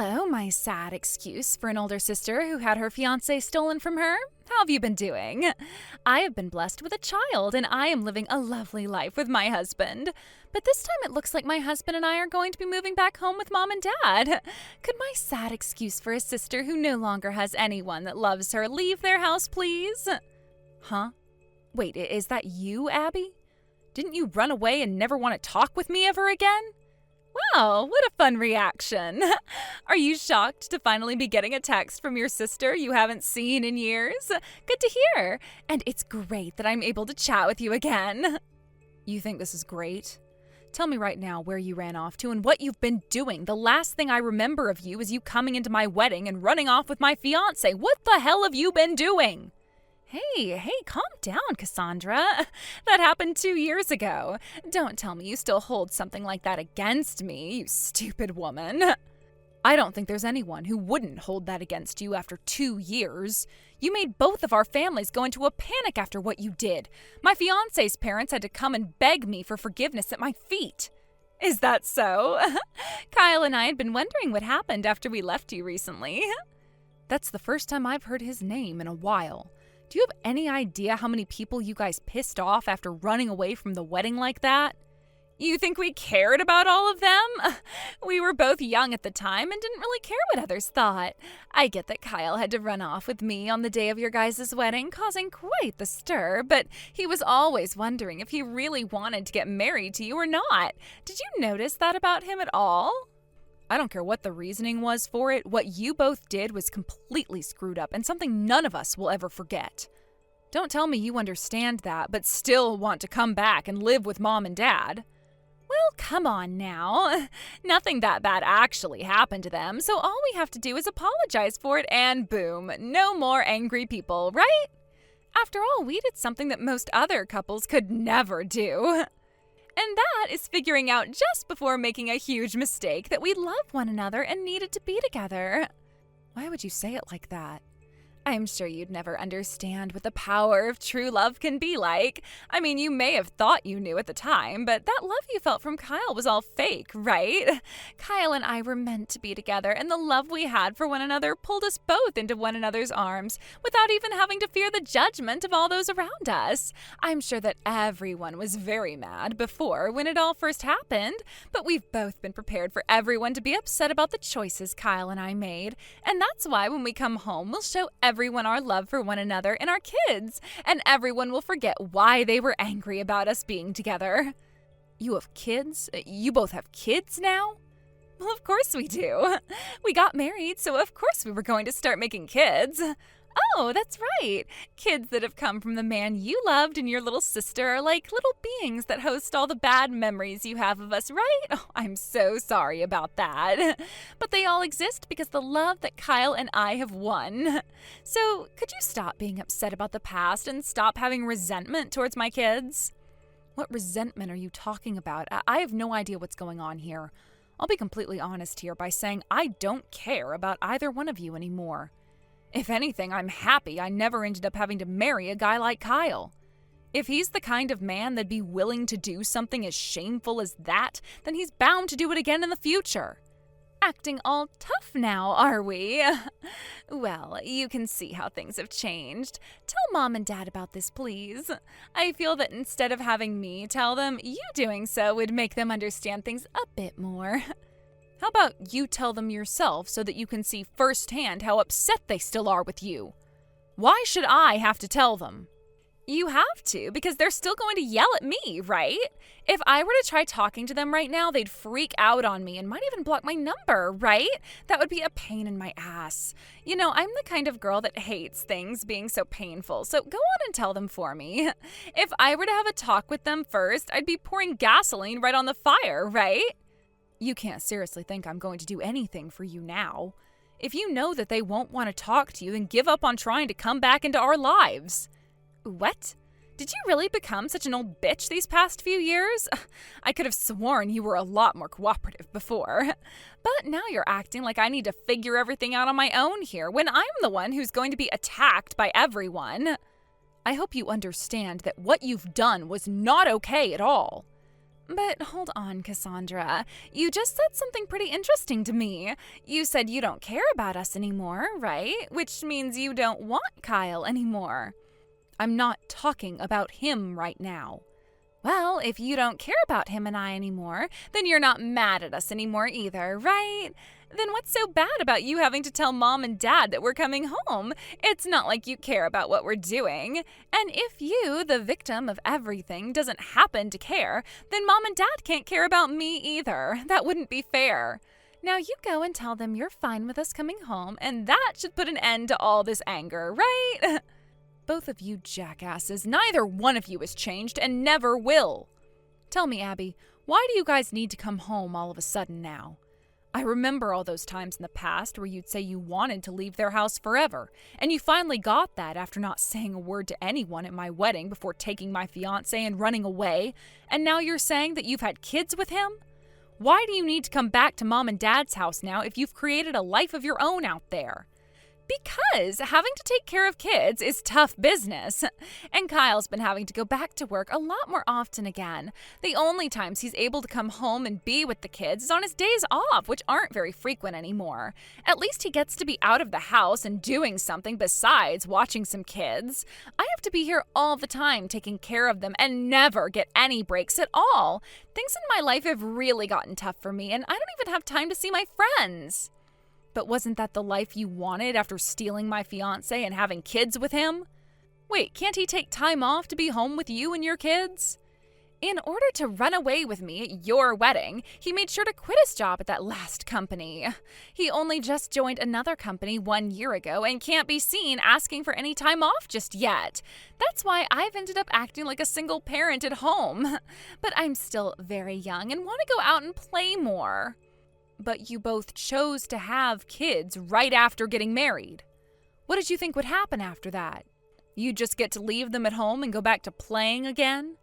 Hello, my sad excuse for an older sister who had her fiancé stolen from her. How have you been doing? I have been blessed with a child, and I am living a lovely life with my husband. But this time it looks like my husband and I are going to be moving back home with Mom and Dad. Could my sad excuse for a sister who no longer has anyone that loves her leave their house, please? Huh? Wait, is that you, Abby? Didn't you run away and never want to talk with me ever again? Wow, what a fun reaction. Are you shocked to finally be getting a text from your sister you haven't seen in years? Good to hear. And it's great that I'm able to chat with you again. You think this is great? Tell me right now where you ran off to and what you've been doing. The last thing I remember of you is you coming into my wedding and running off with my fiancé. What the hell have you been doing? Hey, calm down, Cassandra. That happened 2 years ago. Don't tell me you still hold something like that against me, you stupid woman. I don't think there's anyone who wouldn't hold that against you after 2 years. You made both of our families go into a panic after what you did. My fiancé's parents had to come and beg me for forgiveness at my feet. Is that so? Kyle and I had been wondering what happened after we left you recently. That's the first time I've heard his name in a while. Do you have any idea how many people you guys pissed off after running away from the wedding like that? You think we cared about all of them? We were both young at the time and didn't really care what others thought. I get that Kyle had to run off with me on the day of your guys' wedding, causing quite the stir, but he was always wondering if he really wanted to get married to you or not. Did you notice that about him at all? I don't care what the reasoning was for it. What you both did was completely screwed up and something none of us will ever forget. Don't tell me you understand that, but still want to come back and live with Mom and Dad. Well, come on now. Nothing that bad actually happened to them, so all we have to do is apologize for it and boom, no more angry people, right? After all, we did something that most other couples could never do. And that is figuring out just before making a huge mistake that we love one another and needed to be together. Why would you say it like that? I'm sure you'd never understand what the power of true love can be like. I mean, you may have thought you knew at the time, but that love you felt from Kyle was all fake, right? Kyle and I were meant to be together, and the love we had for one another pulled us both into one another's arms without even having to fear the judgment of all those around us. I'm sure that everyone was very mad before when it all first happened, but we've both been prepared for everyone to be upset about the choices Kyle and I made, and that's why when we come home, we'll show everyone our love for one another and our kids, and everyone will forget why they were angry about us being together. You have kids? You both have kids now? Well, of course we do. We got married, so of course we were going to start making kids. Oh, that's right. Kids that have come from the man you loved and your little sister are like little beings that host all the bad memories you have of us, right? Oh, I'm so sorry about that. But they all exist because the love that Kyle and I have won. So, could you stop being upset about the past and stop having resentment towards my kids? What resentment are you talking about? I have no idea what's going on here. I'll be completely honest here by saying I don't care about either one of you anymore. If anything, I'm happy I never ended up having to marry a guy like Kyle. If he's the kind of man that'd be willing to do something as shameful as that, then he's bound to do it again in the future. Acting all tough now, are we? Well, you can see how things have changed. Tell Mom and Dad about this, please. I feel that instead of having me tell them, you doing so would make them understand things a bit more. How about you tell them yourself so that you can see firsthand how upset they still are with you? Why should I have to tell them? You have to, because they're still going to yell at me, right? If I were to try talking to them right now, they'd freak out on me and might even block my number, right? That would be a pain in my ass. You know, I'm the kind of girl that hates things being so painful, so go on and tell them for me. If I were to have a talk with them first, I'd be pouring gasoline right on the fire, right? You can't seriously think I'm going to do anything for you now. If you know that they won't want to talk to you, then give up on trying to come back into our lives. What? Did you really become such an old bitch these past few years? I could have sworn you were a lot more cooperative before. But now you're acting like I need to figure everything out on my own here, when I'm the one who's going to be attacked by everyone. I hope you understand that what you've done was not okay at all. But hold on, Cassandra. You just said something pretty interesting to me. You said you don't care about us anymore, right? Which means you don't want Kyle anymore. I'm not talking about him right now. Well, if you don't care about him and I anymore, then you're not mad at us anymore either, right? Then what's so bad about you having to tell Mom and Dad that we're coming home? It's not like you care about what we're doing. And if you, the victim of everything, doesn't happen to care, then Mom and Dad can't care about me either. That wouldn't be fair. Now you go and tell them you're fine with us coming home, and that should put an end to all this anger, right? Both of you jackasses, neither one of you has changed and never will. Tell me, Abby, why do you guys need to come home all of a sudden now? I remember all those times in the past where you'd say you wanted to leave their house forever, and you finally got that after not saying a word to anyone at my wedding before taking my fiancé and running away, and now you're saying that you've had kids with him? Why do you need to come back to Mom and Dad's house now if you've created a life of your own out there? Because having to take care of kids is tough business. And Kyle's been having to go back to work a lot more often again. The only times he's able to come home and be with the kids is on his days off, which aren't very frequent anymore. At least he gets to be out of the house and doing something besides watching some kids. I have to be here all the time taking care of them and never get any breaks at all. Things in my life have really gotten tough for me, and I don't even have time to see my friends. But wasn't that the life you wanted after stealing my fiancé and having kids with him? Wait, can't he take time off to be home with you and your kids? In order to run away with me at your wedding, he made sure to quit his job at that last company. He only just joined another company 1 year ago and can't be seen asking for any time off just yet. That's why I've ended up acting like a single parent at home. But I'm still very young and want to go out and play more. But you both chose to have kids right after getting married. What did you think would happen after that? You'd just get to leave them at home and go back to playing again?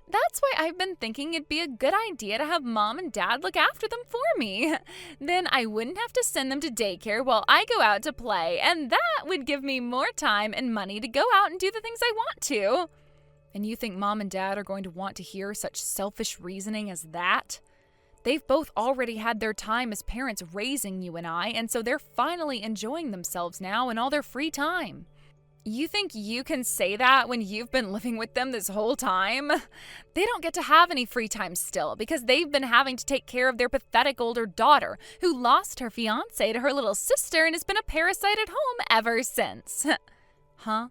That's why I've been thinking it'd be a good idea to have Mom and Dad look after them for me. Then I wouldn't have to send them to daycare while I go out to play, and that would give me more time and money to go out and do the things I want to. And you think Mom and Dad are going to want to hear such selfish reasoning as that? They've both already had their time as parents raising you and I, and so they're finally enjoying themselves now in all their free time. You think you can say that when you've been living with them this whole time? They don't get to have any free time still because they've been having to take care of their pathetic older daughter who lost her fiancé to her little sister and has been a parasite at home ever since. Huh?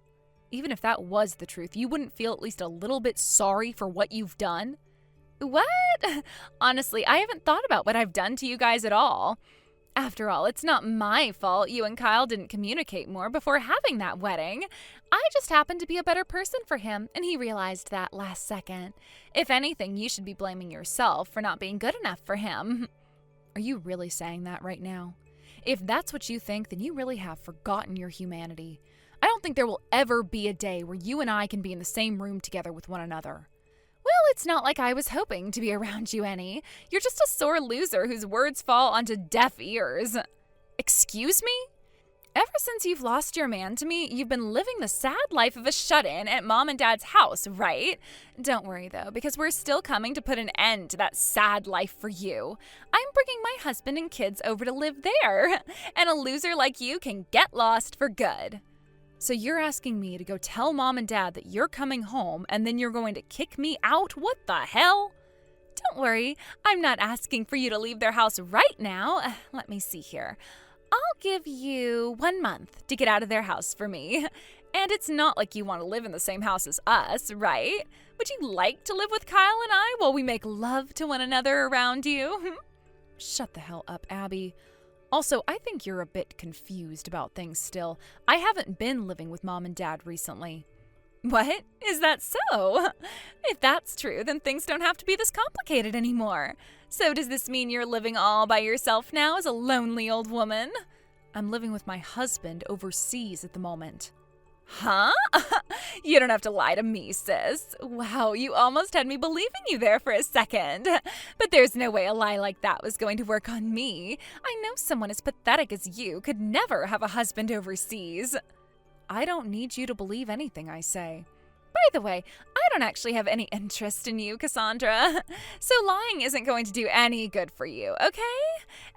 Even if that was the truth, you wouldn't feel at least a little bit sorry for what you've done? What? Honestly, I haven't thought about what I've done to you guys at all. After all, it's not my fault you and Kyle didn't communicate more before having that wedding. I just happened to be a better person for him, and he realized that last second. If anything, you should be blaming yourself for not being good enough for him. Are you really saying that right now? If that's what you think, then you really have forgotten your humanity. I don't think there will ever be a day where you and I can be in the same room together with one another. Well, it's not like I was hoping to be around you any. You're just a sore loser whose words fall onto deaf ears. Excuse me? Ever since you've lost your man to me, you've been living the sad life of a shut-in at Mom and Dad's house, right? Don't worry, though, because we're still coming to put an end to that sad life for you. I'm bringing my husband and kids over to live there, and a loser like you can get lost for good. So you're asking me to go tell Mom and Dad that you're coming home and then you're going to kick me out? What the hell? Don't worry, I'm not asking for you to leave their house right now. Let me see here. I'll give you 1 month to get out of their house for me. And it's not like you want to live in the same house as us, right? Would you like to live with Kyle and I while we make love to one another around you? Shut the hell up, Abby. Also, I think you're a bit confused about things still. I haven't been living with Mom and Dad recently. What? Is that so? If that's true, then things don't have to be this complicated anymore. So does this mean you're living all by yourself now as a lonely old woman? I'm living with my husband overseas at the moment. Huh? You don't have to lie to me, sis. Wow, you almost had me believing you there for a second. But there's no way a lie like that was going to work on me. I know someone as pathetic as you could never have a husband overseas. I don't need you to believe anything I say. By the way, I don't actually have any interest in you, Cassandra. So lying isn't going to do any good for you, okay?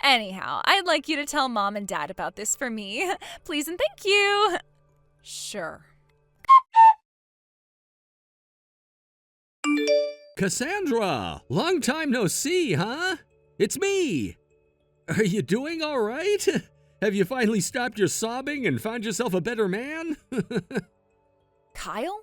Anyhow, I'd like you to tell Mom and Dad about this for me. Please and thank you. Sure. Cassandra! Long time no see, huh? It's me! Are you doing all right? Have you finally stopped your sobbing and found yourself a better man? Kyle?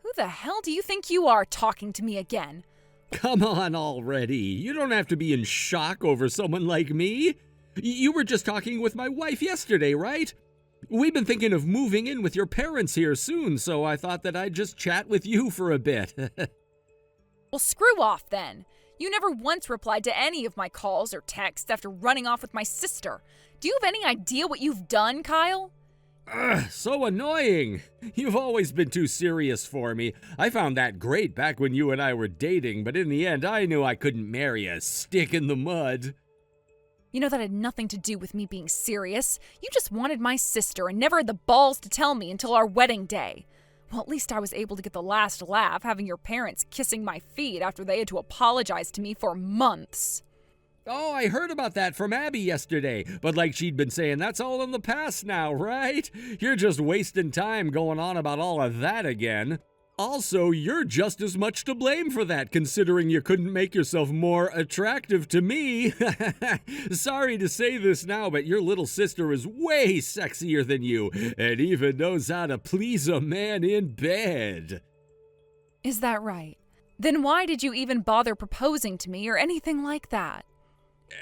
Who the hell do you think you are talking to me again? Come on already. You don't have to be in shock over someone like me. You were just talking with my wife yesterday, right? We've been thinking of moving in with your parents here soon, so I thought that I'd just chat with you for a bit. Well, screw off then. You never once replied to any of my calls or texts after running off with my sister. Do you have any idea what you've done, Kyle? Ugh, so annoying. You've always been too serious for me. I found that great back when you and I were dating, but in the end I knew I couldn't marry a stick in the mud. You know that had nothing to do with me being serious. You just wanted my sister and never had the balls to tell me until our wedding day. Well, at least I was able to get the last laugh having your parents kissing my feet after they had to apologize to me for months. Oh, I heard about that from Abby yesterday, but like she'd been saying, that's all in the past now, right? You're just wasting time going on about all of that again. Also, you're just as much to blame for that, considering you couldn't make yourself more attractive to me. Sorry to say this now, but your little sister is way sexier than you, and even knows how to please a man in bed. Is that right? Then why did you even bother proposing to me or anything like that?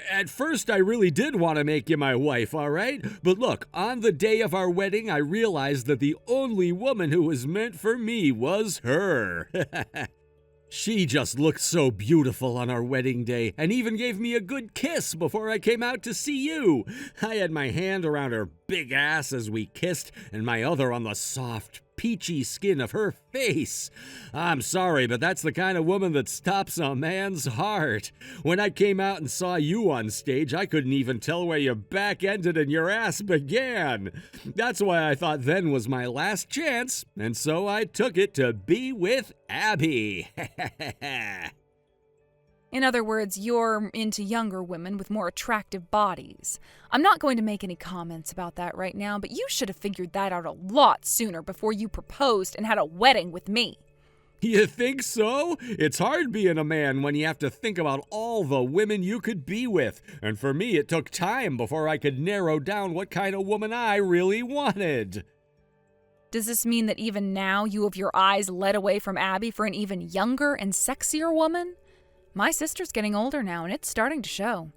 At first, I really did want to make you my wife, all right? But look, on the day of our wedding, I realized that the only woman who was meant for me was her. She just looked so beautiful on our wedding day and even gave me a good kiss before I came out to see you. I had my hand around her big ass as we kissed and my other on the soft, peachy skin of her face. I'm sorry, but that's the kind of woman that stops a man's heart. When I came out and saw you on stage, I couldn't even tell where your back ended and your ass began. That's why I thought then was my last chance, and so I took it to be with Abby. In other words, you're into younger women with more attractive bodies. I'm not going to make any comments about that right now, but you should have figured that out a lot sooner before you proposed and had a wedding with me. You think so? It's hard being a man when you have to think about all the women you could be with. And for me, it took time before I could narrow down what kind of woman I really wanted. Does this mean that even now you have your eyes led away from Abby for an even younger and sexier woman? My sister's getting older now, and it's starting to show.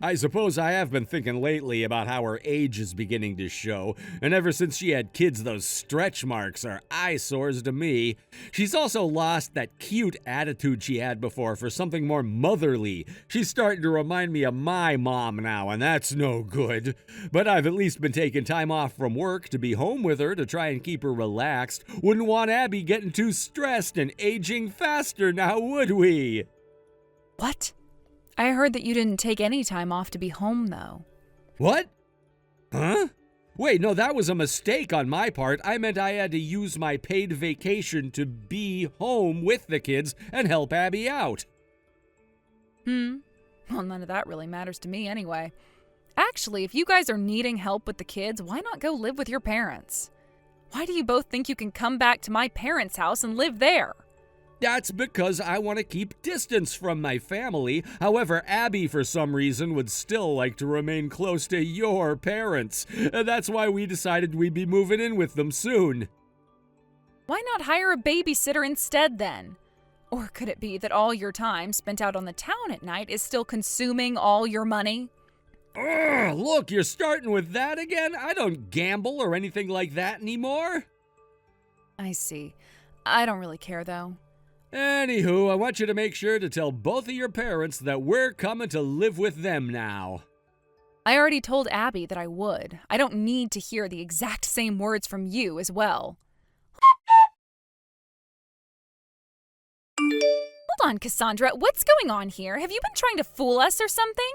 I suppose I have been thinking lately about how her age is beginning to show, and ever since she had kids, those stretch marks are eyesores to me. She's also lost that cute attitude she had before for something more motherly. She's starting to remind me of my mom now, and that's no good. But I've at least been taking time off from work to be home with her to try and keep her relaxed. Wouldn't want Abby getting too stressed and aging faster now, would we? What? I heard that you didn't take any time off to be home, though. What? Huh? Wait, no, that was a mistake on my part. I meant I had to use my paid vacation to be home with the kids and help Abby out. Well, none of that really matters to me anyway. Actually, if you guys are needing help with the kids, why not go live with your parents? Why do you both think you can come back to my parents' house and live there? That's because I want to keep distance from my family. However, Abby, for some reason, would still like to remain close to your parents. That's why we decided we'd be moving in with them soon. Why not hire a babysitter instead, then? Or could it be that all your time spent out on the town at night is still consuming all your money? Ugh, look, you're starting with that again? I don't gamble or anything like that anymore. I see. I don't really care, though. Anywho, I want you to make sure to tell both of your parents that we're coming to live with them now. I already told Abby that I would. I don't need to hear the exact same words from you as well. Hold on, Cassandra. What's going on here? Have you been trying to fool us or something?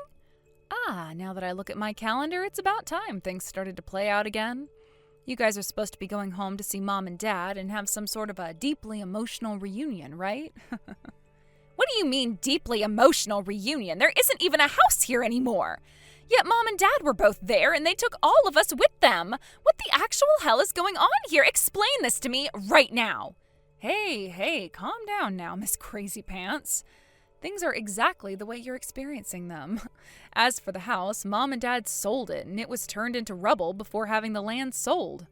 Now that I look at my calendar, it's about time things started to play out again. You guys are supposed to be going home to see Mom and Dad and have some sort of a deeply emotional reunion, right? What do you mean, deeply emotional reunion? There isn't even a house here anymore. Yet Mom and Dad were both there, and they took all of us with them. What the actual hell is going on here? Explain this to me right now. Hey, calm down now, Miss Crazy Pants. Things are exactly the way you're experiencing them. As for the house, Mom and Dad sold it, and it was turned into rubble before having the land sold.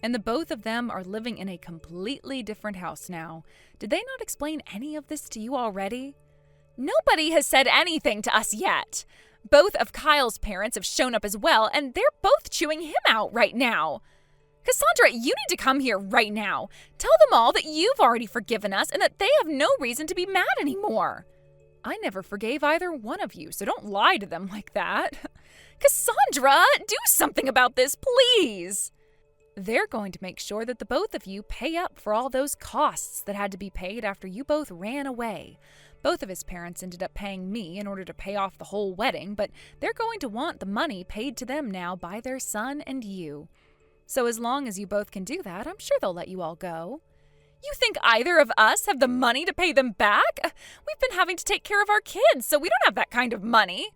And the both of them are living in a completely different house now. Did they not explain any of this to you already? Nobody has said anything to us yet. Both of Kyle's parents have shown up as well, and they're both chewing him out right now. Cassandra, you need to come here right now. Tell them all that you've already forgiven us and that they have no reason to be mad anymore. I never forgave either one of you, so don't lie to them like that. Cassandra, do something about this, please. They're going to make sure that the both of you pay up for all those costs that had to be paid after you both ran away. Both of his parents ended up paying me in order to pay off the whole wedding, but they're going to want the money paid to them now by their son and you. So as long as you both can do that, I'm sure they'll let you all go. You think either of us have the money to pay them back? We've been having to take care of our kids, so we don't have that kind of money.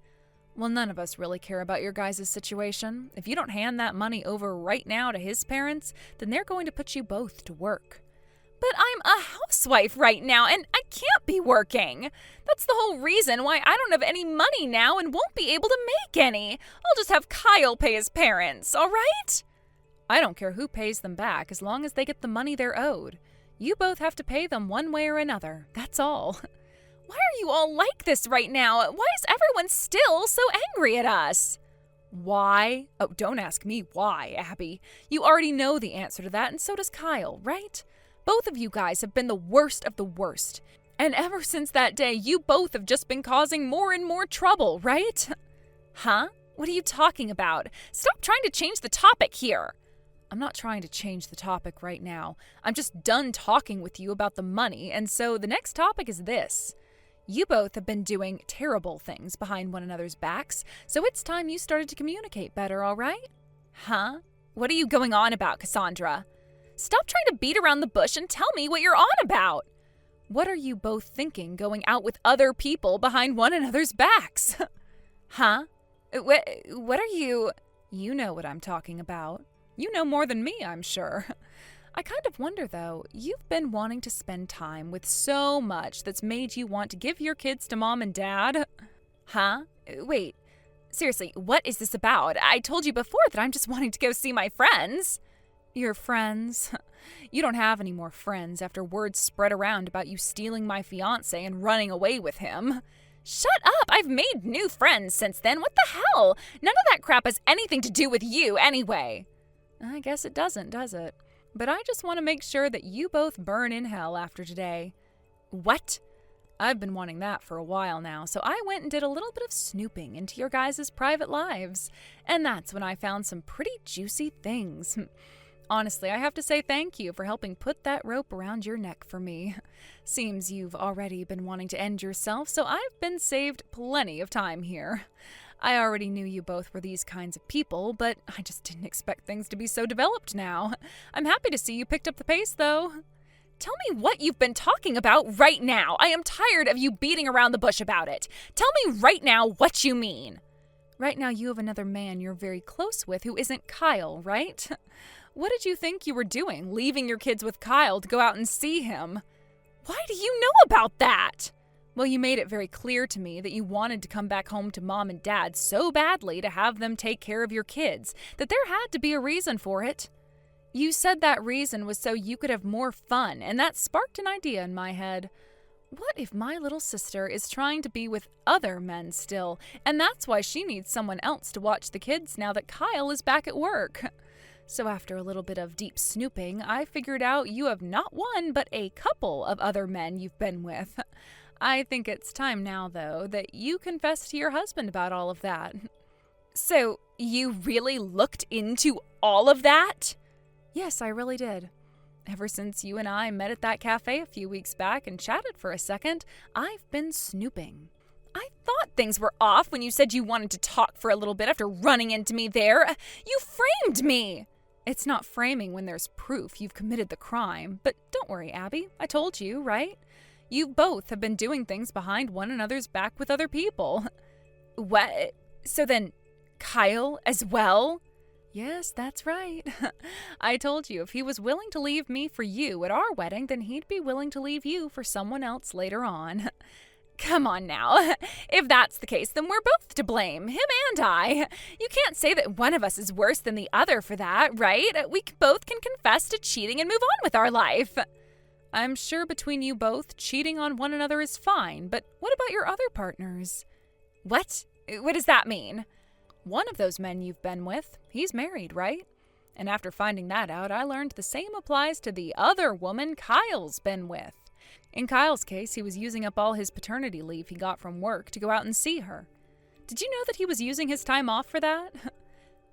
Well, none of us really care about your guys' situation. If you don't hand that money over right now to his parents, then they're going to put you both to work. But I'm a housewife right now, and I can't be working. That's the whole reason why I don't have any money now and won't be able to make any. I'll just have Kyle pay his parents, all right? I don't care who pays them back as long as they get the money they're owed. You both have to pay them one way or another, that's all. Why are you all like this right now? Why is everyone still so angry at us? Why? Oh, don't ask me why, Abby. You already know the answer to that, and so does Kyle, right? Both of you guys have been the worst of the worst. And ever since that day, you both have just been causing more and more trouble, right? Huh? What are you talking about? Stop trying to change the topic here. I'm not trying to change the topic right now. I'm just done talking with you about the money, and so the next topic is this. You both have been doing terrible things behind one another's backs, so it's time you started to communicate better, all right? Huh? What are you going on about, Cassandra? Stop trying to beat around the bush and tell me what you're on about. What are you both thinking going out with other people behind one another's backs? Huh? What are you... You know what I'm talking about. You know more than me, I'm sure. I kind of wonder, though, you've been wanting to spend time with so much that's made you want to give your kids to Mom and Dad. Huh? Wait, seriously, what is this about? I told you before that I'm just wanting to go see my friends. Your friends? You don't have any more friends after words spread around about you stealing my fiancé and running away with him. Shut up! I've made new friends since then. What the hell? None of that crap has anything to do with you anyway. I guess it doesn't, does it? But I just want to make sure that you both burn in hell after today. What? I've been wanting that for a while now, so I went and did a little bit of snooping into your guys' private lives. And that's when I found some pretty juicy things. Honestly, I have to say thank you for helping put that rope around your neck for me. Seems you've already been wanting to end yourself, so I've been saved plenty of time here. I already knew you both were these kinds of people, but I just didn't expect things to be so developed now. I'm happy to see you picked up the pace, though. Tell me what you've been talking about right now. I am tired of you beating around the bush about it. Tell me right now what you mean. Right now you have another man you're very close with who isn't Kyle, right? What did you think you were doing, leaving your kids with Kyle to go out and see him? Why do you know about that? Well, you made it very clear to me that you wanted to come back home to Mom and Dad so badly to have them take care of your kids that there had to be a reason for it. You said that reason was so you could have more fun, and that sparked an idea in my head. What if my little sister is trying to be with other men still, and that's why she needs someone else to watch the kids now that Kyle is back at work? So after a little bit of deep snooping, I figured out you have not one but a couple of other men you've been with. I think it's time now, though, that you confess to your husband about all of that. So, you really looked into all of that? Yes, I really did. Ever since you and I met at that cafe a few weeks back and chatted for a second, I've been snooping. I thought things were off when you said you wanted to talk for a little bit after running into me there. You framed me. It's not framing when there's proof you've committed the crime. But don't worry, Abby. I told you, right? You both have been doing things behind one another's back with other people. What? So then, Kyle as well? Yes, that's right. I told you if he was willing to leave me for you at our wedding, then he'd be willing to leave you for someone else later on. Come on now. If that's the case, then we're both to blame, him and I. You can't say that one of us is worse than the other for that, right? We both can confess to cheating and move on with our life. I'm sure between you both, cheating on one another is fine, but what about your other partners? What? What does that mean? One of those men you've been with, he's married, right? And after finding that out, I learned the same applies to the other woman Kyle's been with. In Kyle's case, he was using up all his paternity leave he got from work to go out and see her. Did you know that he was using his time off for that?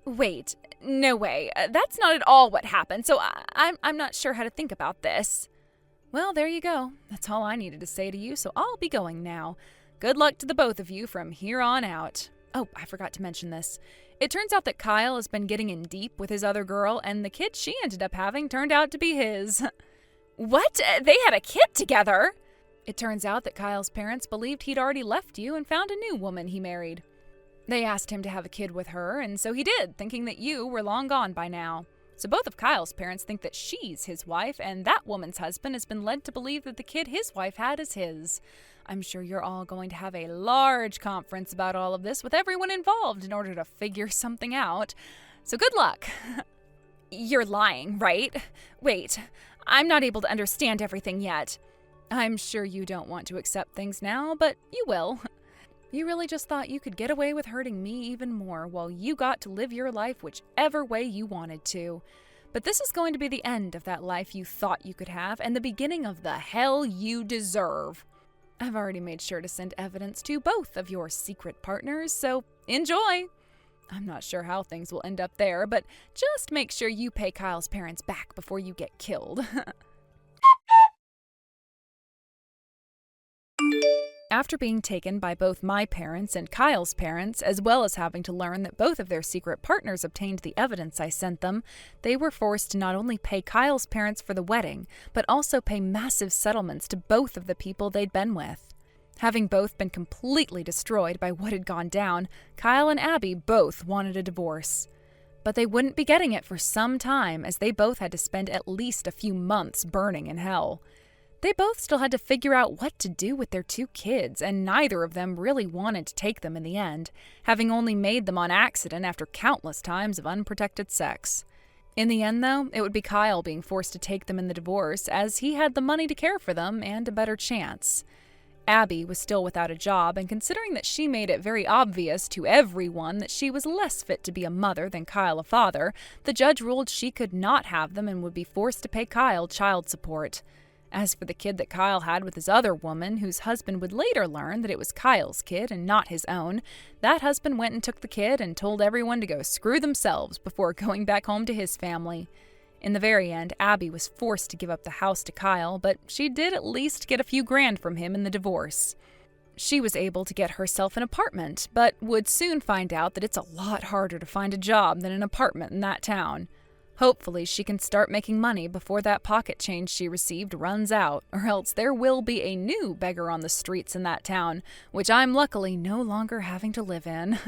Wait, no way. That's not at all what happened, so I'm not sure how to think about this. Well, there you go. That's all I needed to say to you, so I'll be going now. Good luck to the both of you from here on out. Oh, I forgot to mention this. It turns out that Kyle has been getting in deep with his other girl, and the kid she ended up having turned out to be his. What? They had a kid together? It turns out that Kyle's parents believed he'd already left you and found a new woman he married. They asked him to have a kid with her, and so he did, thinking that you were long gone by now. So both of Kyle's parents think that she's his wife, and that woman's husband has been led to believe that the kid his wife had is his. I'm sure you're all going to have a large conference about all of this with everyone involved in order to figure something out. So good luck. You're lying, right? Wait, I'm not able to understand everything yet. I'm sure you don't want to accept things now, but you will. You really just thought you could get away with hurting me even more while you got to live your life whichever way you wanted to. But this is going to be the end of that life you thought you could have and the beginning of the hell you deserve. I've already made sure to send evidence to both of your secret partners, so enjoy. I'm not sure how things will end up there, but just make sure you pay Kyle's parents back before you get killed. After being taken by both my parents and Kyle's parents, as well as having to learn that both of their secret partners obtained the evidence I sent them, they were forced to not only pay Kyle's parents for the wedding, but also pay massive settlements to both of the people they'd been with. Having both been completely destroyed by what had gone down, Kyle and Abby both wanted a divorce. But they wouldn't be getting it for some time, as they both had to spend at least a few months burning in hell. They both still had to figure out what to do with their two kids, and neither of them really wanted to take them in the end, having only made them on accident after countless times of unprotected sex. In the end, though, it would be Kyle being forced to take them in the divorce, as he had the money to care for them and a better chance. Abby was still without a job, and considering that she made it very obvious to everyone that she was less fit to be a mother than Kyle a father, the judge ruled she could not have them and would be forced to pay Kyle child support. As for the kid that Kyle had with his other woman, whose husband would later learn that it was Kyle's kid and not his own, that husband went and took the kid and told everyone to go screw themselves before going back home to his family. In the very end, Abby was forced to give up the house to Kyle, but she did at least get a few grand from him in the divorce. She was able to get herself an apartment, but would soon find out that it's a lot harder to find a job than an apartment in that town. Hopefully, she can start making money before that pocket change she received runs out, or else there will be a new beggar on the streets in that town, which I'm luckily no longer having to live in.